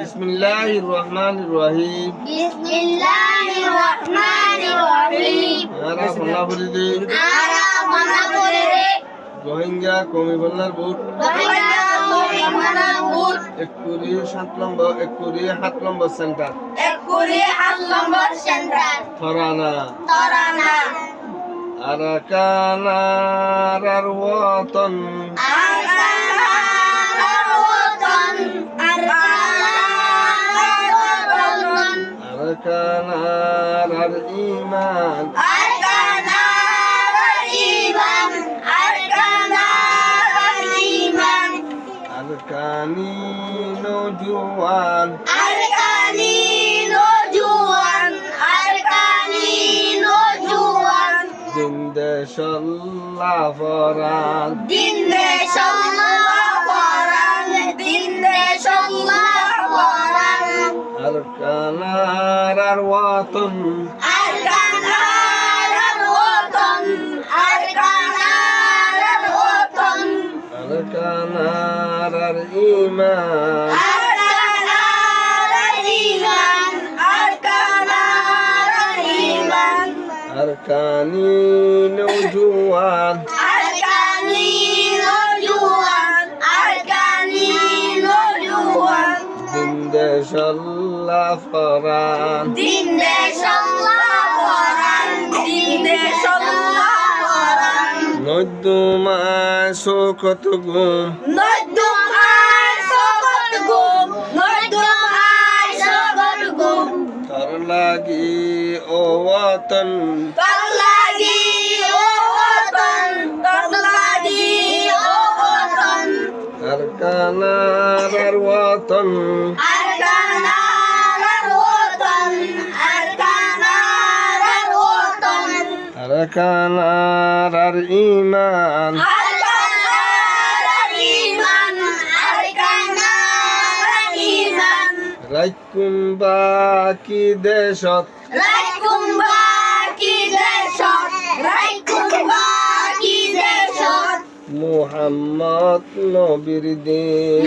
বিসমিল্লাহির রহমানির রহিম। বিসমিল্লাহির রহমানির রহিম। আরা ফলা বলি দে আরা মানা করে রে রোহিঙ্গা কমিবলার বুট রহিঙ্গা কমিবলার বুট 7 নম্বর সেন্টার 7 নম্বর সেন্টার থরানা আরাকানার ওয়াতন আরকানার ঈমান আরকানি নজওয়ান জিন্দেশাল্লাহ ফরান আরকানার ওয়াতন আরকানার ঈমান আরকানি নজওয়ান জিন্দেশাল্লাহ ফরান নদ্যমায় শোকত গুম তার লাগি ও ওয়াতন আরকানার ওয়াতন আরকানার ঈমান রাইকুম বাকি দেশত মুহাম্মদ নবীর দিন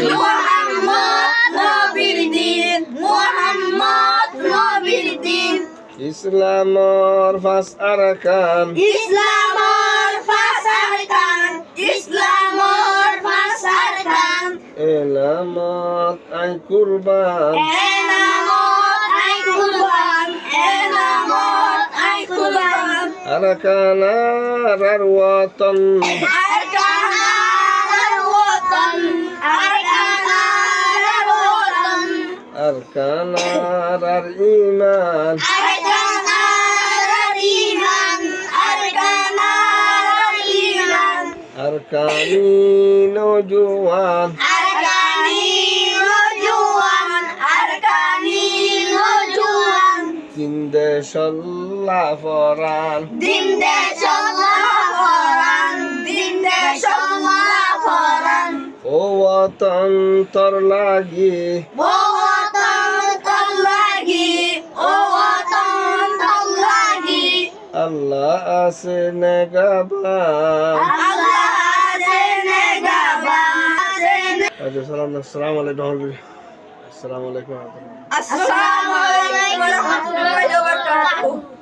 ইসলামর ফাস আরকান এলামত আই কুরবান আরকানার ওয়াতন আরকানার ঈমান আরকানি নজওয়ান জিন্দেশাল্লাহ ফরান ও ওয়াতন তোর লাগি আল্লাহ আছে নেগাবান আসসালামু আলাইকুম আসসালামু আলাইকুম আসসালামু আলাইকুম ওয়া রাহমাতুল্লাহি ওয়া বারাকাতুহু।